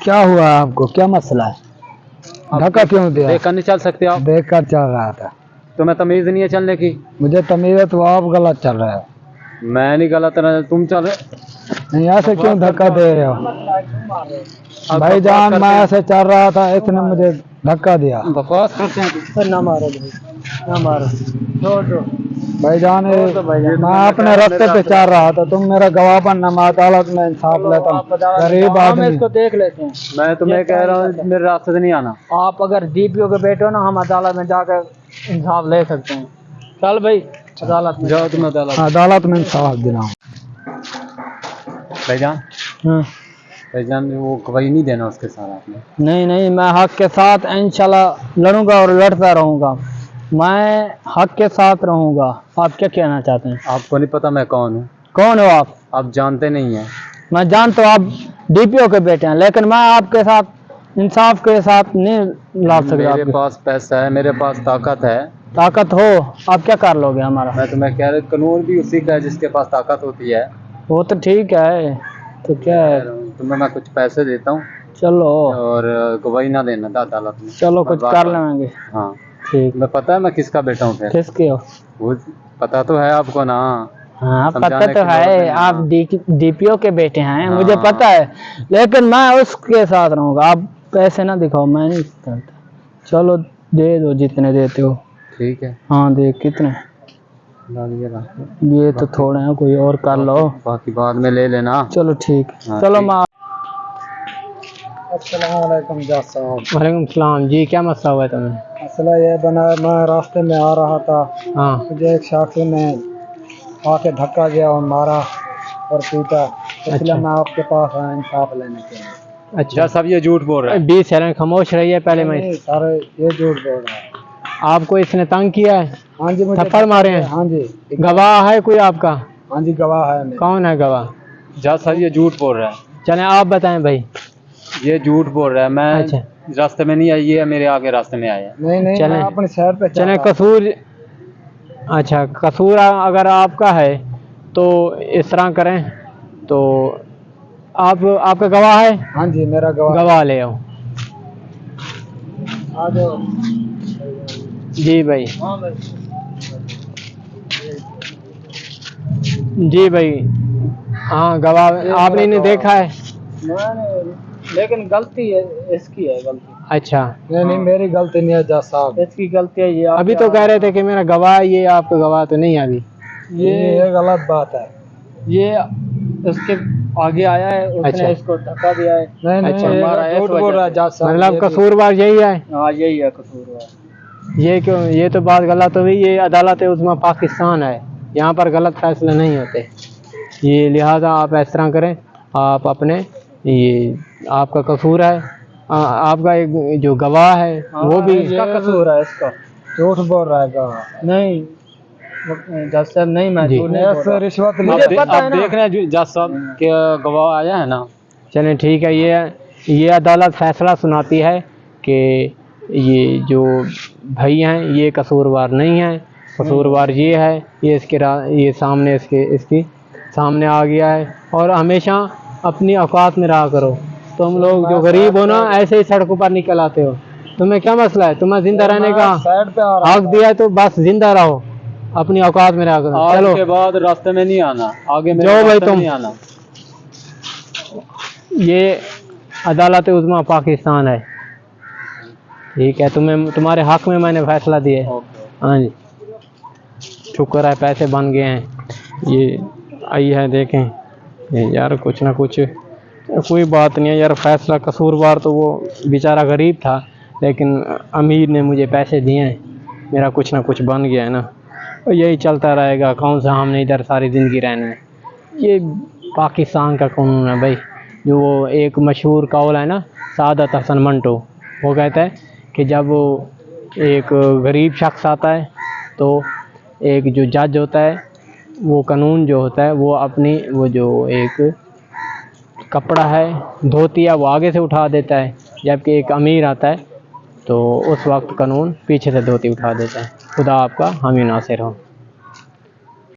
क्या हुआ आपको, क्या मसला है? धक्का क्यों दिया? देखकर नहीं चल सकते आप? देखकर चल रहा था। तुम्हें तमीज नहीं है चलने की? मुझे तमीज है, तो आप गलत चल रहे हो। मैं नहीं गलत रहा, तुम चल रहे। नहीं, ऐसे क्यों धक्का दे रहे हो? भाईजान, मैं ऐसे चल रहा था, इसने मुझे धक्का दिया। बकवास करते हैं। ना मारो भाई, ना मारो, छोड़ दो भाईजान। मैं अपने रास्ते पे चल रहा था, तुम मेरा गवाह बनना, मैं अदालत में इंसाफ लेता हूँ। गरीब आदमी, इसको देख लेते हैं। मैं तुम्हें कह रहा हूँ मेरे रास्ते से नहीं आना। आप अगर डीपीओ के बेटे हो ना, हम अदालत में जाकर इंसाफ ले सकते हैं। चल भाई, अदालत में जाओ तुम अदालत में इंसाफ दिलाऊं। भाईजान, भाईजान वो गवाही नहीं देना उसके साथ आपने। नहीं नहीं, मैं हक के साथ इंशाल्लाह लड़ूंगा और लड़ता रहूंगा। मैं हक के साथ रहूंगा। आप क्या कहना चाहते हैं? आपको नहीं पता मैं कौन हूँ? कौन हो आप? आप जानते नहीं हैं। मैं जानता हूँ, आप डीपीओ के बेटे हैं, लेकिन मैं आपके साथ इंसाफ के साथ नहीं ला सकता। मेरे पास पैसा है, मेरे पास ताकत है। ताकत हो, आप क्या कर लोगे हमारा? मैं तुम्हें कह रहा, कानून भी उसी का है जिसके पास ताकत होती है। वो तो ठीक है, तो क्या है? तुम्हें मैं कुछ पैसे देता हूँ, चलो, और गवाही ना देना था अदालत में। चलो कुछ कर लेंगे। हाँ ठीक। मैं पता है मैं किसका बेटा हूँ। फिर किसके हो? वो पता तो है आपको ना। हाँ पता समझाने तो की है, जरूरत नहीं। आप डीपीओ के बेटे हैं, हाँ। मुझे पता है, लेकिन मैं उसके साथ रहूंगा। आप पैसे ना दिखाओ, मैं नहीं करता। चलो दे दो जितने देते हो। ठीक है। हाँ दे, कितने? ये तो थोड़े हैं, कोई और कर लो, बाकी बाद में ले लेना। चलो ठीक है। हाँ, चलो ठीक। मैं। अस्सलाम वालेकुम जज साहब। वालेकुम सलाम जी, क्या मसला हुआ है तुम्हें? मसला ये बना, मैं रास्ते में आ रहा था, हाँ मुझे एक शख्स ने आके धक्का दिया और मारा और पीटा, इसलिए मैं आपके पास आया इंसाफ लेने के लिए। अच्छा सब ये झूठ बोल रहा है। 20 सेकंड खामोश रहिए पहले। मैं नहीं सर, ये झूठ बोल रहा है। आपको इसने तंग किया है? हाँ जी, मुझे थप्पड़ मारे हैं? हाँ जी। गवाह है कोई आपका? हाँ जी, गवाह है मेरा। कौन है गवाह? जज साहब ये झूठ बोल रहा है। चले आप बताएं भाई। ये झूठ बोल रहा है। मैं अच्छा, रास्ते में नहीं आई, ये मेरे आगे रास्ते में आया। नहीं नहीं, चलें। मैं अपने शहर पे चले कसूर। अच्छा, कसूर अगर आपका है तो इस तरह करें, तो आप, आपका गवाह है? हाँ जी, मेरा गवाह। गवाह ले आओ। आ जाओ जी भाई। हाँ भाई। जी भाई, हाँ गवाह आपने इन्हें देखा है? मैंने, लेकिन गलती है इसकी, है गलती। अच्छा, नहीं नहीं, मेरी गलती नहीं है जज साहब, इसकी गलती है ये। अभी तो कह रहे थे कि मेरा गवाह है, ये आपका गवाह तो नहीं है अभी। ये गलत बात है। ये इसके आगे आया है, उसने अच्छा। इसको धक्का दिया है। नहीं नहीं, अच्छा, ये हमारा झूठ इस बोल रहा है वजह जज साहब। मतलब कसूरवार यही है? हाँ यही है कसूरवार। ये क्यों? ये तो बात गलत हुई। ये अदालत उज़्मा पाकिस्तान है, यहाँ पर गलत फैसले नहीं होते। ये लिहाजा आप इस तरह करें, आप अपने, ये आपका कसूर है, आपका एक जो गवाह है वो भी इसका कसूर है, इसका झूठ बोल रहा है गवाह। नहीं जज साहब, नहीं मैं जी। झूठ नहीं बोल रहा। रिश्वत मुझे पता है आप ना। देख रहे हैं जज साहब के गवाह आया है ना। चलें ठीक है, ये अदालत फैसला सुनाती है कि ये जो भाई हैं ये कसूरवार नहीं है। कसूरवार ये है, ये ये सामने इसकी सामने आ गया है। और हमेशा अपनी औकात में रहा करो। तुम लोग जो गरीब हो ना, ऐसे ही सड़कों पर निकल आते हो। तुम्हें क्या मसला है? तुम्हें जिंदा रहने का हक दिया है, तो बस जिंदा रहो, अपनी औकात में रहा करो। आज चलो के बाद रास्ते में नहीं आना, आगे मेरे जाओ भाई रास्ते में तुम। नहीं आना। ये अदालत उज़्मा पाकिस्तान है, ठीक है? तुम्हारे हक में मैंने फैसला दिया है। हाँ जी, शुक्र है पैसे बन गए हैं। ये आई है, देखें ये यार, कुछ ना कुछ, कोई बात नहीं है यार। फैसला कसूरवार तो वो बेचारा गरीब था, लेकिन अमीर ने मुझे पैसे दिए हैं, मेरा कुछ ना कुछ बन गया है ना। और यही चलता रहेगा, कौन सा हमने इधर सारी ज़िंदगी रहना है। ये पाकिस्तान का कानून है भाई। जो वो एक मशहूर कौल है ना, सादत हसन मंटो, वो कहता है कि जब वो एक गरीब शख्स आता है तो एक जो जज होता है, वो कानून जो होता है वो अपनी, वो जो एक कपड़ा है धोती है वो आगे से उठा देता है, जबकि एक अमीर आता है तो उस वक्त कानून पीछे से धोती उठा देता है। खुदा आपका हामी नासिर हो।